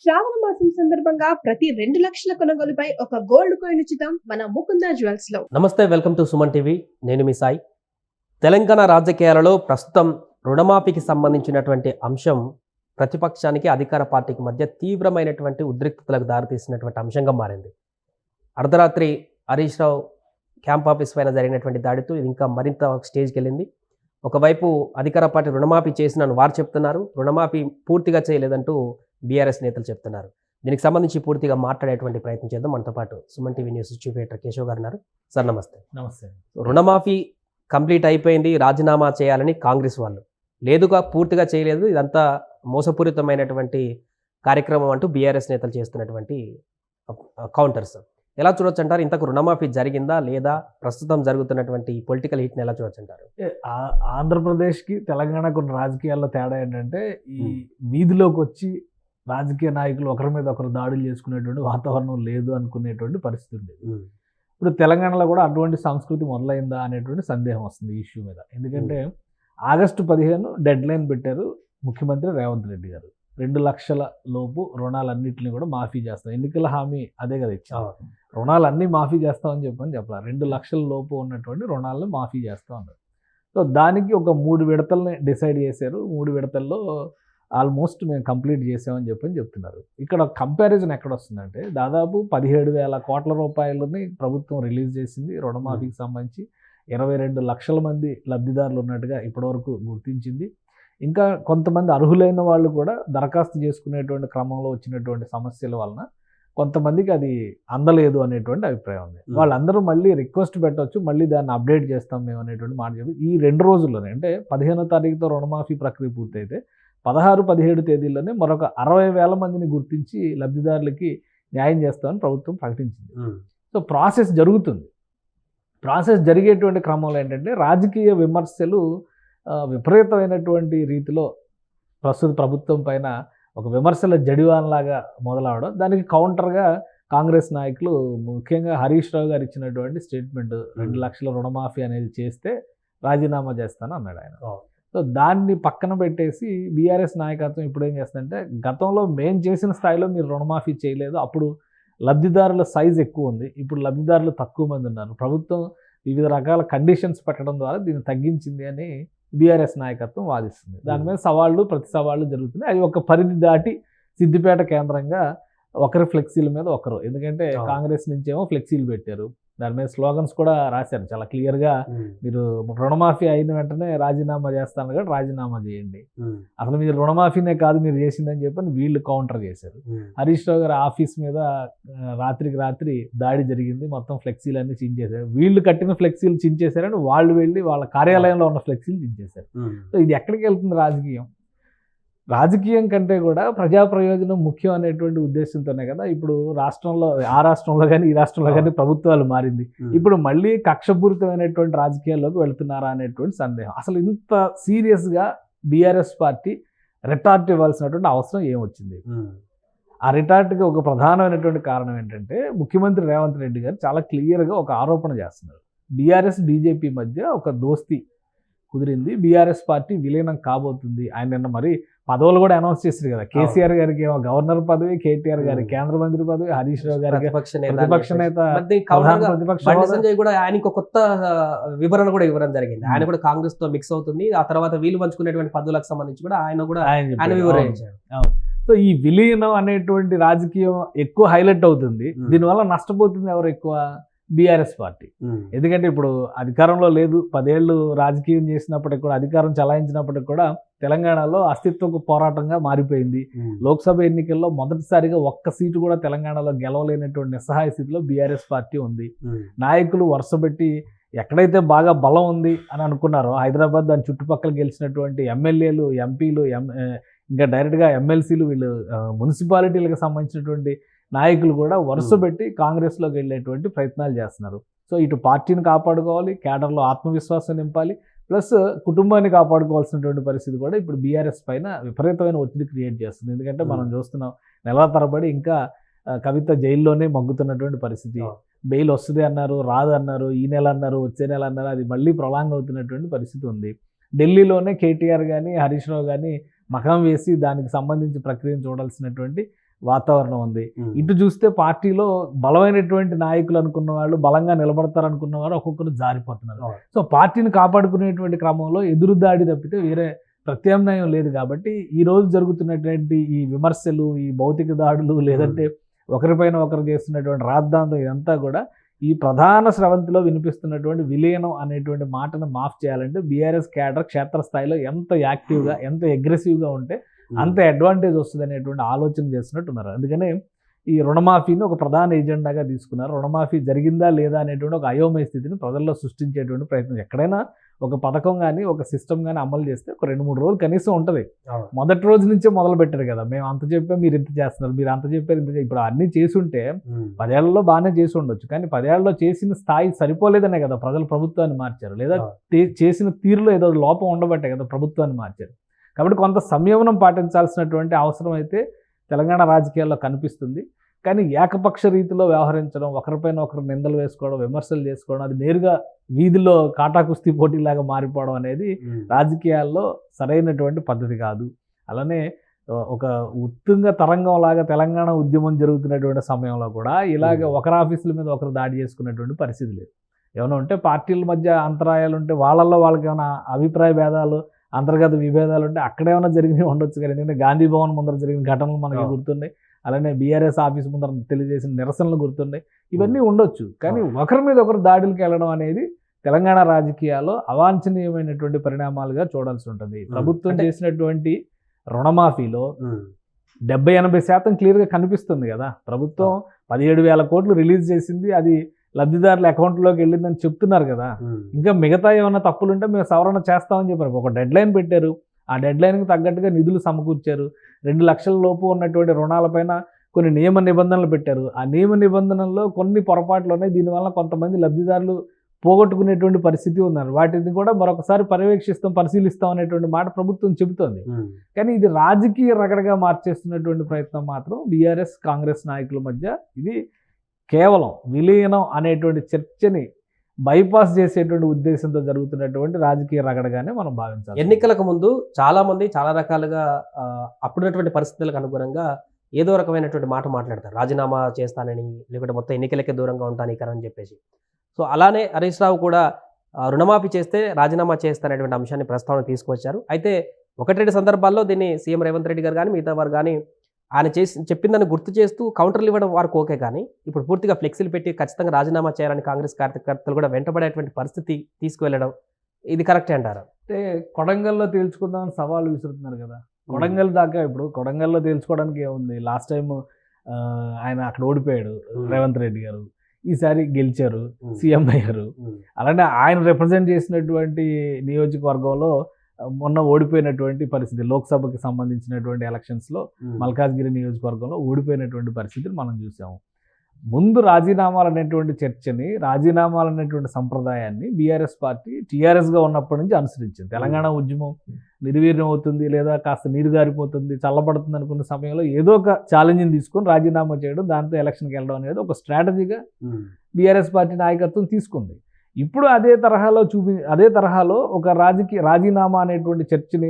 శ్రావణ మాసం సందర్భంగా ప్రతి 2 లక్షల కొనుగోలుపై ఒక గోల్డ్ కాయిన్ ఉచితం మన ముకుంద జ్యువెల్స్ లో. నమస్తే, వెల్కమ్ టు సుమన్ టీవీ. నేను మీ సాయి. తెలంగాణ రాజకీయాలలో ప్రస్తుతం రుణమాఫీకి సంబంధించినటువంటి అంశం ప్రతిపక్షానికి అధికార పార్టీకి మధ్య తీవ్రమైనటువంటి ఉద్రిక్తతలకు దారితీసినటువంటి అంశంగా మారింది. అర్ధరాత్రి హరీష్ రావు క్యాంప్ ఆఫీస్ పైన జరిగినటువంటి దాడితో ఇది ఇంకా మరింత స్టేజ్కి వెళ్ళింది. ఒకవైపు అధికార పార్టీ రుణమాఫీ చేసినని వారు చెప్తున్నారు, రుణమాఫీ పూర్తిగా చేయలేదంటూ బీఆర్ఎస్ నేతలు చెప్తున్నారు. దీనికి సంబంధించి పూర్తిగా మాట్లాడేటువంటి ప్రయత్నం చేద్దాం. మనతో పాటు Suman TV news chief editor Keshav గారు ఉన్నారు. సార్ నమస్తే. నమస్తే. రుణమాఫీ కంప్లీట్ అయిపోయింది, రాజీనామా చేయాలని కాంగ్రెస్ వాళ్ళు, లేదుగా పూర్తిగా చేయలేదు, ఇదంతా మోసపూరితమైనటువంటి కార్యక్రమం అంటూ బీఆర్ఎస్ నేతలు చేస్తున్నటువంటి కౌంటర్స్ ఎలా చూడొచ్చు అంటారు? ఇంతకు రుణమాఫీ జరిగిందా లేదా? ప్రస్తుతం జరుగుతున్నటువంటి పొలిటికల్ హీట్ని ఎలా చూడొచ్చు అంటారు? ఆంధ్రప్రదేశ్కి తెలంగాణకు ఉన్న రాజకీయాల్లో తేడా ఏంటంటే, ఈ వీధిలోకి వచ్చి రాజకీయ నాయకులు ఒకరి మీద ఒకరు దాడులు చేసుకునేటువంటి వాతావరణం లేదు అనుకునేటువంటి పరిస్థితి ఉండేది. ఇప్పుడు తెలంగాణలో కూడా అటువంటి సంస్కృతి మొదలైందా అనేటువంటి సందేహం వస్తుంది ఈ ఇష్యూ మీద. ఎందుకంటే ఆగస్టు 15 డెడ్ లైన్ పెట్టారు ముఖ్యమంత్రి రేవంత్ రెడ్డి గారు. 2 లక్షల లోపు రుణాలన్నింటినీ కూడా మాఫీ చేస్తాం. ఎన్నికల హామీ అదే కదా ఇచ్చారు, రుణాలన్నీ మాఫీ చేస్తామని చెప్పాలి. 2 లక్షల లోపు ఉన్నటువంటి రుణాలను మాఫీ చేస్తూ ఉన్నారు. సో దానికి ఒక 3 విడతల్ని డిసైడ్ చేశారు. 3 విడతల్లో ఆల్మోస్ట్ మేము కంప్లీట్ చేసామని చెప్తున్నారు. ఇక్కడ కంపారిజన్ ఎక్కడ వస్తుందంటే, దాదాపు 17,000 కోట్ల రూపాయలని ప్రభుత్వం రిలీజ్ చేసింది రుణమాఫీకి సంబంధించి. 22 లక్షల మంది లబ్ధిదారులు ఉన్నట్టుగా ఇప్పటివరకు గుర్తించింది. ఇంకా కొంతమంది అర్హులైన వాళ్ళు కూడా దరఖాస్తు చేసుకునేటువంటి క్రమంలో వచ్చినటువంటి సమస్యల వలన కొంతమందికి అది అందలేదు అనేటువంటి అభిప్రాయం ఉంది. వాళ్ళందరూ మళ్ళీ రిక్వెస్ట్ పెట్టవచ్చు, మళ్ళీ దాన్ని అప్డేట్ చేస్తాం మేము అనేటువంటి మాట చెప్పి ఈ 2 రోజుల్లోనే, అంటే 15వ తారీఖుతో రుణమాఫీ ప్రక్రియ పూర్తయితే 16, 17 తేదీల్లోనే మరొక 60,000 మందిని గుర్తించి లబ్ధిదారులకి న్యాయం చేస్తామని ప్రభుత్వం ప్రకటించింది. సో ప్రాసెస్ జరుగుతుంది. ప్రాసెస్ జరిగేటువంటి క్రమంలో ఏంటంటే, రాజకీయ విమర్శలు విపరీతమైనటువంటి రీతిలో ప్రస్తుత ప్రభుత్వం పైన ఒక విమర్శల జడివాన్లాగా మొదలవడం, దానికి కౌంటర్గా కాంగ్రెస్ నాయకులు, ముఖ్యంగా హరీష్ రావు గారు ఇచ్చినటువంటి స్టేట్మెంట్, 2 లక్షల రుణమాఫీ అనేది చేస్తే రాజీనామా చేస్తాను అన్నాడు ఆయన. సో దాన్ని పక్కన పెట్టేసి బీఆర్ఎస్ నాయకత్వం ఇప్పుడు ఏం చేస్తుందంటే, గతంలో మేము చేసిన స్థాయిలో మీరు రుణమాఫీ చేయలేదు, అప్పుడు లబ్ధిదారుల సైజ్ ఎక్కువ ఉంది, ఇప్పుడు లబ్ధిదారులు తక్కువ మంది ఉన్నారు, ప్రభుత్వం వివిధ రకాల కండిషన్స్ పెట్టడం ద్వారా దీన్ని తగ్గించింది అని బీఆర్ఎస్ నాయకత్వం వాదిస్తుంది. దాని మీద ప్రతి సవాళ్ళు జరుగుతున్నాయి. అది ఒక పరిధి దాటి సిద్దిపేట కేంద్రంగా ఒకరి ఫ్లెక్సీల మీద ఒకరు, ఎందుకంటే కాంగ్రెస్ నుంచి ఏమో ఫ్లెక్సీలు పెట్టారు, దాని మీద స్లోగన్స్ కూడా రాశారు చాలా క్లియర్గా. మీరు రుణమాఫీ అయిన వెంటనే రాజీనామా చేస్తాను కదా, రాజీనామా చేయండి, అసలు మీరు రుణమాఫీనే కాదు మీరు చేసిందని చెప్పని వీళ్ళు కౌంటర్ చేశారు. హరీష్ రావు గారి ఆఫీస్ మీద రాత్రికి రాత్రి దాడి జరిగింది, మొత్తం ఫ్లెక్సీలు అన్ని చించేశారు. వీళ్ళు కట్టిన ఫ్లెక్సీలు చించేశారని వాళ్ళు వెళ్ళి వాళ్ళ కార్యాలయంలో ఉన్న ఫ్లెక్సీలు చించేశారు. సో ఇది ఎక్కడికి వెళ్తుంది? రాజకీయం కంటే కూడా ప్రజా ప్రయోజనం ముఖ్యం అనేటువంటి ఉద్దేశంతోనే కదా ఇప్పుడు ఆ రాష్ట్రంలో కానీ ఈ రాష్ట్రంలో కానీ ప్రభుత్వాలు మారింది. ఇప్పుడు మళ్ళీ కక్షపూరితమైనటువంటి రాజకీయాల్లోకి వెళ్తున్నారా అనేటువంటి సందేహం. అసలు ఇంత సీరియస్గా బీఆర్ఎస్ పార్టీ రిటార్ట్ ఇవ్వాల్సినటువంటి అవసరం ఏమొచ్చింది? ఆ రిటార్ట్కి ఒక ప్రధానమైనటువంటి కారణం ఏంటంటే, ముఖ్యమంత్రి రేవంత్ రెడ్డి గారు చాలా క్లియర్గా ఒక ఆరోపణ చేస్తున్నారు. బీఆర్ఎస్ బీజేపీ మధ్య ఒక దోస్తీ కుదిరింది, బీఆర్ఎస్ పార్టీ విలీనం కాబోతుంది. ఆయన నిన్న మరి పదవులు కూడా అనౌన్స్ చేశారు కదా. కేసీఆర్ గారికి ఏమో గవర్నర్ పదవి, కేటీఆర్ గారికి కేంద్ర మంత్రి పదవి, హరీష్ రావు గారికి ప్రతిపక్ష నేత, సంజయ్ కూడా ఆయనకు కొత్త వివరణ కూడా ఇవ్వడం జరిగింది. ఆయన కూడా కాంగ్రెస్ తో మిక్స్ అవుతుంది, ఆ తర్వాత వీళ్ళు పంచుకునేటువంటి పదవులకు సంబంధించి కూడా ఆయన వివరించారు. సో ఈ విలీనం అనేటువంటి రాజకీయం ఎక్కువ హైలైట్ అవుతుంది. దీనివల్ల నష్టపోతుంది ఎవరు ఎక్కువ? BRS party. ఎందుకంటే ఇప్పుడు అధికారంలో లేదు, 10 ఏళ్ళు రాజకీయం చేసినప్పటికి కూడా, అధికారం చలాయించినప్పటికి కూడా తెలంగాణలో అస్తిత్వ పోరాటంగా మారిపోయింది. లోక్సభ ఎన్నికల్లో మొదటిసారిగా ఒక్క సీటు కూడా తెలంగాణలో గెలవలేనటువంటి నిస్సహాయ స్థితిలో బీఆర్ఎస్ పార్టీ ఉంది. నాయకులు వరుసపెట్టి ఎక్కడైతే బాగా బలం ఉంది అని అనుకున్నారో, హైదరాబాద్ దాని చుట్టుపక్కల గెలిచినటువంటి ఎమ్మెల్యేలు, ఎంపీలు, ఇంకా డైరెక్ట్గా ఎమ్మెల్సీలు, వీళ్ళు మున్సిపాలిటీలకు సంబంధించినటువంటి నాయకులు కూడా వరుస పెట్టి కాంగ్రెస్లోకి వెళ్ళేటువంటి ప్రయత్నాలు చేస్తున్నారు. సో ఇటు పార్టీని కాపాడుకోవాలి, కేడర్లో ఆత్మవిశ్వాసం నింపాలి, ప్లస్ కుటుంబాన్ని కాపాడుకోవాల్సినటువంటి పరిస్థితి కూడా ఇప్పుడు బీఆర్ఎస్ పైన విపరీతమైన ఒత్తిడి క్రియేట్ చేస్తుంది. ఎందుకంటే మనం చూస్తున్నాం, నెలల తరబడి ఇంకా కవిత జైల్లోనే మగ్గుతున్నటువంటి పరిస్థితి. బెయిల్ వస్తుంది అన్నారు, రాదు అన్నారు, ఈ నెల అన్నారు, వచ్చే నెల అన్నారు, అది మళ్ళీ ప్రొలాంగ్ అవుతున్నటువంటి పరిస్థితి ఉంది. ఢిల్లీలోనే కేటీఆర్ కానీ హరీష్ రావు కానీ మకాం వేసి దానికి సంబంధించి ప్రక్రియను చూడాల్సినటువంటి వాతావరణం ఉంది. ఇటు చూస్తే పార్టీలో బలమైనటువంటి నాయకులు అనుకున్న వాళ్ళు, బలంగా నిలబడతారు అనుకున్న వారు ఒక్కొక్కరు జారిపోతున్నారు. సో పార్టీని కాపాడుకునేటువంటి క్రమంలో ఎదురుదాడి తప్పితే వేరే ప్రత్యామ్నాయం లేదు. కాబట్టి ఈ రోజు జరుగుతున్నటువంటి ఈ విమర్శలు, ఈ భౌతిక దాడులు, లేదంటే ఒకరిపైన ఒకరు చేస్తున్నటువంటి రాద్ధాంతం, ఇదంతా కూడా ఈ ప్రధాన స్రవంతిలో వినిపిస్తున్నటువంటి విలీనం అనేటువంటి మాటను మాఫ్ చేయాలంటే బీఆర్ఎస్ క్యాడర్ క్షేత్రస్థాయిలో ఎంత యాక్టివ్గా, ఎంత అగ్రెసివ్గా ఉంటే అంత అడ్వాంటేజ్ వస్తుంది అనేటువంటి ఆలోచన చేస్తున్నట్టున్నారు. అందుకనే ఈ రుణమాఫీని ఒక ప్రధాన ఎజెండాగా తీసుకున్నారు. రుణమాఫీ జరిగిందా లేదా అనేటువంటి ఒక అయోమయ స్థితిని ప్రజల్లో సృష్టించేటువంటి ప్రయత్నం. ఎక్కడైనా ఒక పథకం కానీ ఒక సిస్టమ్ కానీ అమలు చేస్తే ఒక 2-3 రోజులు కనీసం ఉంటుంది. మొదటి రోజు నుంచే మొదలు పెట్టారు కదా, మేము అంత చెప్పాం మీరు ఇంత చేస్తున్నారు, మీరు అంత చెప్పారు ఇంత. ఇప్పుడు అన్నీ చేసి ఉంటే 10 ఏళ్లలో బాగానే చేసి ఉండొచ్చు, కానీ 10 ఏళ్లలో చేసిన స్థాయి సరిపోలేదనే కదా ప్రజలు ప్రభుత్వాన్ని మార్చారు. లేదా చేసిన తీరులో ఏదో లోపం ఉండబట్టే కదా ప్రభుత్వాన్ని మార్చారు. కాబట్టి కొంత సంయమనం పాటించాల్సినటువంటి అవసరం అయితే తెలంగాణ రాజకీయాల్లో కనిపిస్తుంది. కానీ ఏకపక్ష రీతిలో వ్యవహరించడం, ఒకరిపైన ఒకరు నిందలు వేసుకోవడం, విమర్శలు చేసుకోవడం, అది నేరుగా వీధిలో కాటాకుస్తీ పోటీలాగా మారిపోవడం అనేది రాజకీయాల్లో సరైనటువంటి పద్ధతి కాదు. అలానే ఒక ఉత్తుంగ తరంగం లాగా తెలంగాణ ఉద్యమం జరుగుతున్నటువంటి సమయంలో కూడా ఇలాగ ఒకరి ఆఫీసుల మీద ఒకరు దాడి చేసుకున్నటువంటి పరిస్థితి లేదు. ఏమైనా ఉంటే పార్టీల మధ్య అంతరాయాలు ఉంటే వాళ్ళల్లో వాళ్ళకి ఏమైనా అభిప్రాయ భేదాలు, అంతర్గత విభేదాలు ఉంటే అక్కడేమైనా జరిగినవి ఉండొచ్చు. కానీ ఎందుకంటే గాంధీ భవన్ ముందర జరిగిన ఘటనలు మనకి గుర్తున్నాయి. అలానే బీఆర్ఎస్ ఆఫీస్ ముందర తెలియజేసిన నిరసనలు గుర్తున్నాయి. ఇవన్నీ ఉండొచ్చు, కానీ ఒకరి మీద ఒకరు దాడులకు వెళ్ళడం అనేది తెలంగాణ రాజకీయాల్లో అవాంఛనీయమైనటువంటి పరిణామాలుగా చూడాల్సి ఉంటుంది. ప్రభుత్వం చేసినటువంటి రుణమాఫీలో 70-80% క్లియర్గా కనిపిస్తుంది కదా. ప్రభుత్వం 17,000 కోట్లు రిలీజ్ చేసింది, అది లబ్ధిదారుల అకౌంట్లోకి వెళ్ళిందని చెప్తున్నారు కదా. ఇంకా మిగతా ఏమైనా తప్పులుంటే మేము సవరణ చేస్తామని చెప్పారు. ఒక డెడ్ లైన్ పెట్టారు, ఆ డెడ్ లైన్కి తగ్గట్టుగా నిధులు సమకూర్చారు. 2 లక్షల లోపు ఉన్నటువంటి రుణాలపైన కొన్ని నియమ నిబంధనలు పెట్టారు. ఆ నియమ నిబంధనల్లో కొన్ని పొరపాట్లు ఉన్నాయి. దీనివల్ల కొంతమంది లబ్ధిదారులు పోగొట్టుకునేటువంటి పరిస్థితి ఉన్నారు. వాటిని కూడా మరొకసారి పర్యవేక్షిస్తాం, పరిశీలిస్తాం అనేటువంటి మాట ప్రభుత్వం చెబుతోంది. కానీ ఇది రాజకీయ రగడగా మార్చేస్తున్నటువంటి ప్రయత్నం మాత్రం బీఆర్ఎస్ కాంగ్రెస్ నాయకుల మధ్య ఇది కేవలం విలీనం అనేటువంటి చర్చని బైపాస్ చేసేటువంటి ఉద్దేశంతో జరుగుతున్నటువంటి రాజకీయ రగడగానే మనం భావించాలి. ఎన్నికలకు ముందు చాలా మంది చాలా రకాలుగా అప్పుడున్నటువంటి పరిస్థితులకు అనుగుణంగా ఏదో రకమైనటువంటి మాట మాట్లాడతారు. రాజీనామా చేస్తానని, లేకుంటే మొత్తం ఎన్నికలకే దూరంగా ఉంటాను అని చెప్పేసి. సో అలానే హరీష్ రావు కూడా రుణమాఫీ చేస్తే రాజీనామా చేస్తాననేటువంటి అంశాన్ని ప్రస్తావన తీసుకొచ్చారు. అయితే 1-2 సందర్భాల్లో దీన్ని సీఎం రేవంత్ రెడ్డి గారు కానీ మిగతా వారు కానీ ఆయన చెప్పిందని గుర్తు చేస్తూ కౌంటర్లు ఇవ్వడం వారికి ఓకే, కానీ ఇప్పుడు పూర్తిగా ఫ్లెక్సీలు పెట్టి ఖచ్చితంగా రాజీనామా చేయాలని కాంగ్రెస్ కార్యకర్తలు కూడా వెంటబడేటువంటి పరిస్థితి తీసుకువెళ్ళడం ఇది కరెక్టే అంటారా? అంటే కొడంగల్లో తేల్చుకుందామని సవాళ్ళు విసురుతున్నారు కదా. కొడంగల్ దాకా ఇప్పుడు కొడంగల్లో తేల్చుకోవడానికి ఏముంది? లాస్ట్ టైం ఆయన అక్కడ ఓడిపోయాడు రేవంత్ రెడ్డి గారు, ఈసారి గెలిచారు, సీఎం అయ్యారు. అలానే ఆయన రిప్రజెంట్ చేసినటువంటి నియోజకవర్గంలో మొన్న ఓడిపోయినటువంటి పరిస్థితి, లోక్సభకి సంబంధించినటువంటి ఎలక్షన్స్లో మల్కాజ్గిరి నియోజకవర్గంలో ఓడిపోయినటువంటి పరిస్థితిని మనం చూసాము. ముందు రాజీనామాలు అనేటువంటి చర్చని, రాజీనామాలు అనేటువంటి సంప్రదాయాన్ని బీఆర్ఎస్ పార్టీ టీఆర్ఎస్గా ఉన్నప్పటి నుంచి అనుసరించింది. తెలంగాణ ఉద్యమం నిర్వీర్యం అవుతుంది, లేదా కాస్త నీరు గారిపోతుంది, చల్లబడుతుంది అనుకున్న సమయంలో ఏదో ఒక ఛాలెంజ్ని తీసుకొని రాజీనామా చేయడం, దాంతో ఎలక్షన్కి వెళ్ళడం అనేది ఒక స్ట్రాటజీగా బీఆర్ఎస్ పార్టీ నాయకత్వం తీసుకుంది. ఇప్పుడు అదే తరహాలో ఒక రాజీనామా అనేటువంటి చర్చని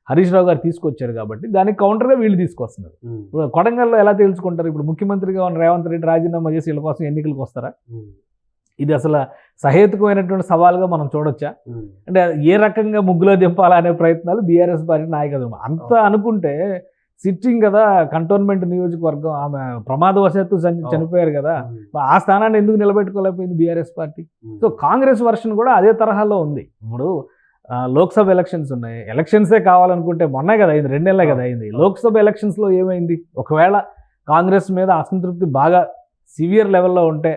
హరీష్ రావు గారు తీసుకొచ్చారు. కాబట్టి దానికి కౌంటర్గా వీళ్ళు తీసుకొస్తున్నారు. ఇప్పుడు కొడంగల్లో ఎలా తేల్చుకుంటారు? ఇప్పుడు ముఖ్యమంత్రిగా ఉన్న రేవంత్ రెడ్డి రాజీనామా చేసి వీళ్ళ కోసం ఎన్నికలకు వస్తారా? ఇది అసలు సహేతుకమైనటువంటి సవాల్గా మనం చూడొచ్చా? అంటే ఏ రకంగా ముగ్గులో దింపాలా అనే ప్రయత్నాలు బీఆర్ఎస్ పార్టీ నాయకత్వం. అంత అనుకుంటే సిట్టింగ్ కదా కంటోన్మెంట్ నియోజకవర్గం, ఆమె ప్రమాదవశాత్తు చనిపోయారు కదా, ఆ స్థానాన్ని ఎందుకు నిలబెట్టుకోలేకపోయింది BRS party? So Congress version కూడా అదే తరహాలో ఉంది. ఇప్పుడు లోక్సభ ఎలక్షన్స్ ఉన్నాయి, ఎలక్షన్సే కావాలనుకుంటే మొన్నే కదా అయింది, 2 నెలలే కదా అయింది. లోక్సభ ఎలక్షన్స్లో ఏమైంది? ఒకవేళ కాంగ్రెస్ మీద అసంతృప్తి బాగా సివియర్ లెవెల్లో ఉంటే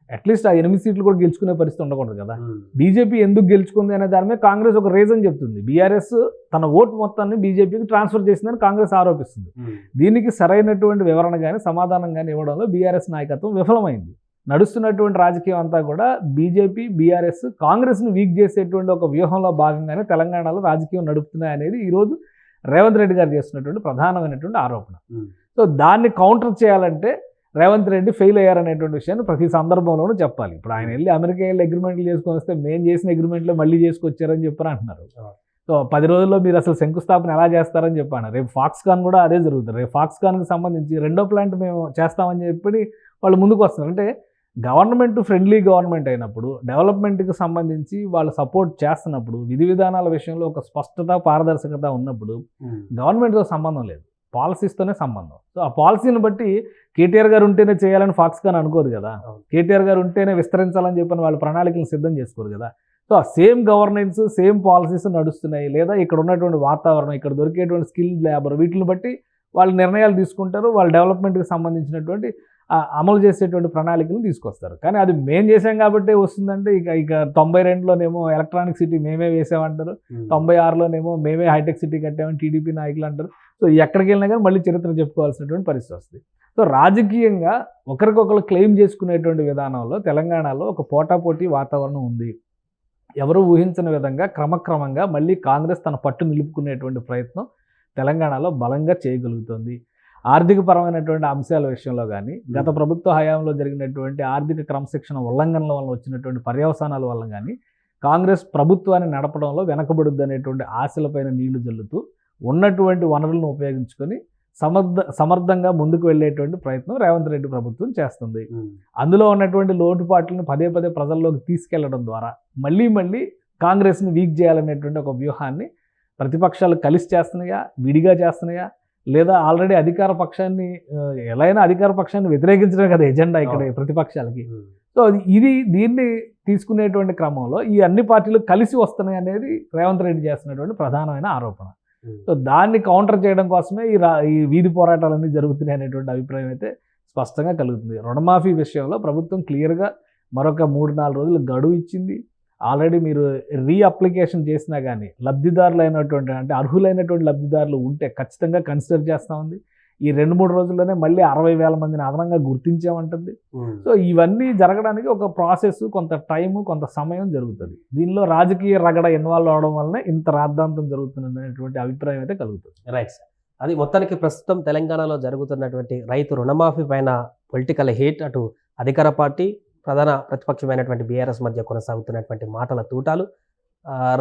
అట్లీస్ట్ ఆ 8 సీట్లు కూడా గెలుచుకునే పరిస్థితి ఉండకూడదు కదా. బీజేపీ ఎందుకు గెలుచుకుంది అనే దాని మీద కాంగ్రెస్ ఒక రీజన్ చెప్తుంది. బీఆర్ఎస్ తన ఓటు మొత్తాన్ని బీజేపీకి ట్రాన్స్ఫర్ చేసిందని కాంగ్రెస్ ఆరోపిస్తుంది. దీనికి సరైనటువంటి వివరణ కానీ సమాధానం కానీ ఇవ్వడంలో బీఆర్ఎస్ నాయకత్వం విఫలమైంది. నడుస్తున్నటువంటి రాజకీయం అంతా కూడా బీజేపీ, బీఆర్ఎస్ కాంగ్రెస్ని వీక్ చేసేటువంటి ఒక వ్యూహంలో భాగంగానే తెలంగాణలో రాజకీయం నడుపుతున్నాయి అనేది ఈరోజు రేవంత్ రెడ్డి గారు చేస్తున్నటువంటి ప్రధానమైనటువంటి ఆరోపణ. సో దాన్ని కౌంటర్ చేయాలంటే రేవంత్ రెడ్డి ఫెయిల్ అయ్యారనేటువంటి విషయాన్ని ప్రతి సందర్భంలోనూ చెప్పాలి. ఇప్పుడు ఆయన వెళ్ళి అమెరికా వెళ్ళి అగ్రిమెంట్లు చేసుకొని వస్తే మేము చేసిన అగ్రిమెంట్లో మళ్ళీ చేసుకొచ్చారని చెప్పని అంటున్నారు. సో 10 రోజుల్లో మీరు అసలు శంకుస్థాపన ఎలా చేస్తారని చెప్పాను. రేపు ఫాక్స్కాన్ కూడా అదే జరుగుతుంది. రేపు ఫాక్స్కాన్కి సంబంధించి రెండో ప్లాంట్ మేము చేస్తామని చెప్పి వాళ్ళు ముందుకు వస్తారు. అంటే గవర్నమెంట్ ఫ్రెండ్లీ గవర్నమెంట్ అయినప్పుడు, డెవలప్మెంట్కి సంబంధించి వాళ్ళు సపోర్ట్ చేస్తున్నప్పుడు, విధి విధానాల విషయంలో ఒక స్పష్టత, పారదర్శకత ఉన్నప్పుడు గవర్నమెంట్తో సంబంధం లేదు, పాలసీస్తోనే సంబంధం. సో ఆ పాలసీని బట్టి కేటీఆర్ గారు ఉంటేనే చేయాలని ఫాక్స్కాన్ అనుకోదు కదా, కేటీఆర్ గారు ఉంటేనే విస్తరించాలని చెప్పని వాళ్ళు ప్రణాళికలు సిద్ధం చేసుకోరు కదా. సో ఆ సేమ్ గవర్నెన్స్, సేమ్ పాలసీస్ నడుస్తున్నాయి, లేదా ఇక్కడ ఉన్నటువంటి వాతావరణం, ఇక్కడ దొరికేటువంటి స్కిల్ లేబర్, వీటిని బట్టి వాళ్ళు నిర్ణయాలు తీసుకుంటారు. వాళ్ళ డెవలప్మెంట్కి సంబంధించినటువంటి అమలు చేసేటువంటి ప్రణాళికలు తీసుకొస్తారు. కానీ అది మేము చేసాం కాబట్టి వస్తుందంటే ఇక 92లోనేమో ఎలక్ట్రానిక్ సిటీ మేమే వేసామంటారు, 96లోనేమో మేమే హైటెక్ సిటీ కట్టామని టీడీపీ నాయకులు అంటారు. సో ఎక్కడికి వెళ్ళినా కానీ మళ్ళీ చరిత్ర చెప్పుకోవాల్సినటువంటి పరిస్థితి వస్తుంది. సో రాజకీయంగా ఒకరికొకరు క్లెయిమ్ చేసుకునేటువంటి విధానంలో తెలంగాణలో ఒక పోటాపోటీ వాతావరణం ఉంది. ఎవరు ఊహించని విధంగా క్రమక్రమంగా మళ్ళీ కాంగ్రెస్ తన పట్టు నిలుపుకునేటువంటి ప్రయత్నం తెలంగాణలో బలంగా చేయగలుగుతుంది. ఆర్థికపరమైనటువంటి అంశాల విషయంలో కానీ, గత ప్రభుత్వ హయాంలో జరిగినటువంటి ఆర్థిక క్రమశిక్షణ ఉల్లంఘనల వల్ల వచ్చినటువంటి పర్యవసానాల వల్ల కానీ కాంగ్రెస్ ప్రభుత్వాన్ని నడపడంలో వెనకబడుద్ది అనేటువంటి ఆశలపైన నీళ్లు జల్లుతూ ఉన్నటువంటి వనరులను ఉపయోగించుకొని సమర్థంగా ముందుకు వెళ్ళేటువంటి ప్రయత్నం రేవంత్ రెడ్డి ప్రభుత్వం చేస్తుంది. అందులో ఉన్నటువంటి లోటుపాట్లను పదే పదే ప్రజల్లోకి తీసుకెళ్లడం ద్వారా మళ్ళీ కాంగ్రెస్ని వీక్ చేయాలనేటువంటి ఒక వ్యూహాన్ని ప్రతిపక్షాలు కలిసి చేస్తున్నాయా, విడిగా చేస్తున్నాయా, లేదా ఆల్రెడీ అధికార పక్షాన్ని ఎలా అయినా అధికార పక్షాన్ని వ్యతిరేకించడం కదా ఎజెండా ఇక్కడ ప్రతిపక్షాలకి. సో దీన్ని తీసుకునేటువంటి క్రమంలో ఈ అన్ని పార్టీలు కలిసి వస్తున్నాయి అనేది రేవంత్ రెడ్డి చేస్తున్నటువంటి ప్రధానమైన ఆరోపణ. సో దాన్ని కౌంటర్ చేయడం కోసమే ఈ వీధి పోరాటాలన్నీ జరుగుతున్నాయి అనేటువంటి అభిప్రాయం అయితే స్పష్టంగా కలుగుతుంది. రుణమాఫీ విషయంలో ప్రభుత్వం క్లియర్గా మరొక 3-4 రోజులు గడువు ఇచ్చింది. ఆల్రెడీ మీరు రీఅప్లికేషన్ చేసినా కానీ లబ్ధిదారులు అయినటువంటి, అంటే అర్హులైనటువంటి లబ్ధిదారులు ఉంటే ఖచ్చితంగా కన్సిడర్ చేస్తూ ఉంది. ఈ 2-3 రోజుల్లోనే మళ్ళీ 60,000 మందిని అదనంగా గుర్తించామంటుంది. సో ఇవన్నీ జరగడానికి ఒక ప్రాసెస్, కొంత టైము, కొంత సమయం జరుగుతుంది. దీనిలో రాజకీయ రగడ ఇన్వాల్వ్ అవడం వల్లనే ఇంత రాద్ధాంతం జరుగుతుంది అనేటువంటి అభిప్రాయం అయితే కలుగుతుంది. Right sir. అది మొత్తానికి ప్రస్తుతం తెలంగాణలో జరుగుతున్నటువంటి రైతు రుణమాఫీ పైన పొలిటికల్ హేట్, అటు అధికార పార్టీ, ప్రధాన ప్రతిపక్షమైనటువంటి బీఆర్ఎస్ మధ్య కొనసాగుతున్నటువంటి మాటల తూటాలు,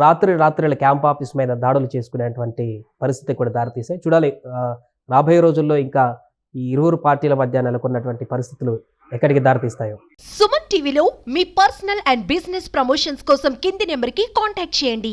రాత్రుల క్యాంప్ ఆఫీస్ మీద దాడులు చేసుకునేటువంటి పరిస్థితి కూడా దారితీసాయి. చూడాలి రాబోయే రోజుల్లో ఇంకా ఈ ఇరువురు పార్టీల మధ్య నెలకొన్నటువంటి పరిస్థితులు ఎక్కడికి దారితీస్తాయో. సుమన్ టీవీలో మీ పర్సనల్ అండ్ బిజినెస్ ప్రమోషన్స్ కోసం కింది నెంబర్కి కాంటాక్ట్ చేయండి.